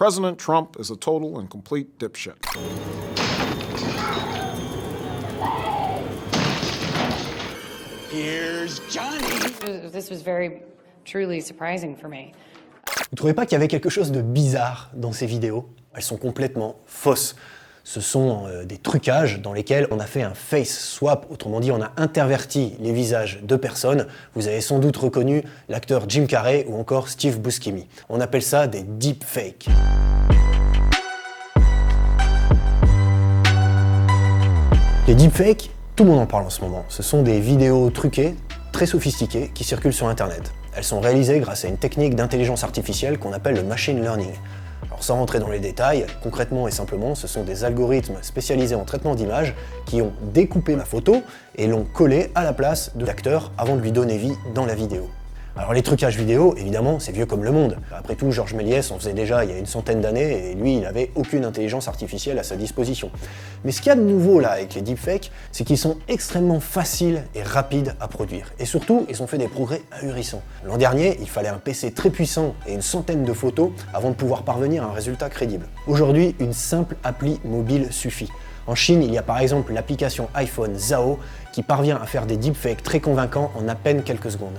President Trump is a total and complete dipshit. Here's Johnny. This was very, truly surprising for me. Vous trouvez pas qu'il y avait quelque chose de bizarre dans ces vidéos? Elles sont complètement fausses. Ce sont des trucages dans lesquels on a fait un face swap, autrement dit on a interverti les visages de personnes. Vous avez sans doute reconnu l'acteur Jim Carrey ou encore Steve Buscemi. On appelle ça des deepfakes. Les deepfakes, tout le monde en parle en ce moment. Ce sont des vidéos truquées, très sophistiquées, qui circulent sur Internet. Elles sont réalisées grâce à une technique d'intelligence artificielle qu'on appelle le machine learning. Alors sans rentrer dans les détails, concrètement et simplement, ce sont des algorithmes spécialisés en traitement d'images qui ont découpé la photo et l'ont collée à la place de l'acteur avant de lui donner vie dans la vidéo. Alors les trucages vidéo, évidemment, c'est vieux comme le monde. Après tout, Georges Méliès en faisait déjà il y a une centaine d'années et lui, il n'avait aucune intelligence artificielle à sa disposition. Mais ce qu'il y a de nouveau là avec les deepfakes, c'est qu'ils sont extrêmement faciles et rapides à produire. Et surtout, ils ont fait des progrès ahurissants. L'an dernier, il fallait un PC très puissant et une centaine de photos avant de pouvoir parvenir à un résultat crédible. Aujourd'hui, une simple appli mobile suffit. En Chine, il y a par exemple l'application iPhone Zhao qui parvient à faire des deepfakes très convaincants en à peine quelques secondes.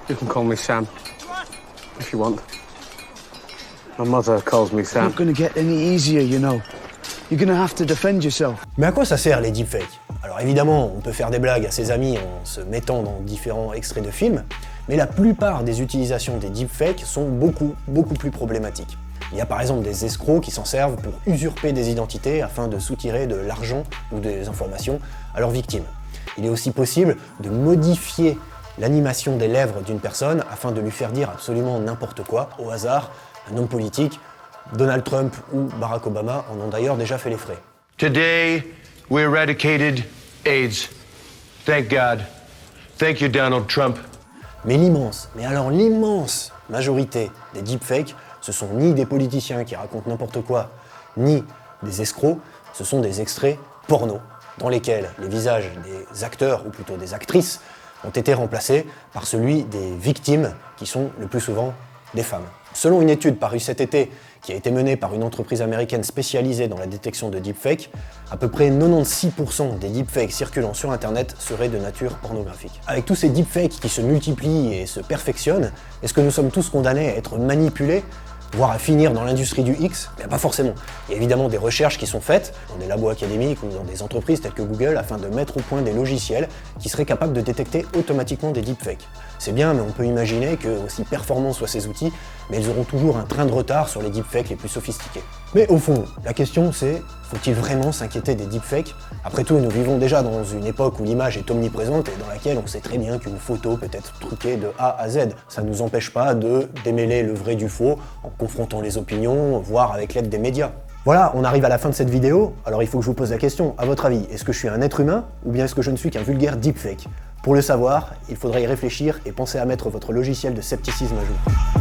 You can call me Sam, if you want. My mother calls me Sam. It's not gonna get any easier, you know. You're gonna have to defend yourself. Mais à quoi ça sert les deepfakes? Alors évidemment, on peut faire des blagues à ses amis en se mettant dans différents extraits de films, mais la plupart des utilisations des deepfakes sont beaucoup plus problématiques. Il y a par exemple des escrocs qui s'en servent pour usurper des identités afin de soutirer de l'argent ou des informations à leurs victimes. Il est aussi possible de modifier l'animation des lèvres d'une personne afin de lui faire dire absolument n'importe quoi, au hasard. Un homme politique, Donald Trump ou Barack Obama en ont d'ailleurs déjà fait les frais. Today, we eradicated AIDS. Thank God. Thank you, Donald Trump. Mais l'immense majorité des deepfakes, ce sont ni des politiciens qui racontent n'importe quoi, ni des escrocs, ce sont des extraits porno, dans lesquels les visages des acteurs, ou plutôt des actrices, ont été remplacés par celui des victimes, qui sont le plus souvent des femmes. Selon une étude parue cet été, qui a été menée par une entreprise américaine spécialisée dans la détection de deepfakes, à peu près 96% des deepfakes circulant sur Internet seraient de nature pornographique. Avec tous ces deepfakes qui se multiplient et se perfectionnent, est-ce que nous sommes tous condamnés à être manipulés, voire à finir dans l'industrie du X? Bien, pas forcément. Il y a évidemment des recherches qui sont faites dans des labos académiques ou dans des entreprises telles que Google afin de mettre au point des logiciels qui seraient capables de détecter automatiquement des deepfakes. C'est bien, mais on peut imaginer que, aussi performants soient ces outils, mais ils auront toujours un train de retard sur les deepfakes les plus sophistiqués. Mais au fond, la question c'est, faut-il vraiment s'inquiéter des deepfakes? Après tout, nous vivons déjà dans une époque où l'image est omniprésente et dans laquelle on sait très bien qu'une photo peut être truquée de A à Z. Ça ne nous empêche pas de démêler le vrai du faux en confrontant les opinions, voire avec l'aide des médias. Voilà, on arrive à la fin de cette vidéo, alors il faut que je vous pose la question, à votre avis, est-ce que je suis un être humain ou bien est-ce que je ne suis qu'un vulgaire deepfake? Pour le savoir, il faudrait y réfléchir et penser à mettre votre logiciel de scepticisme à jour.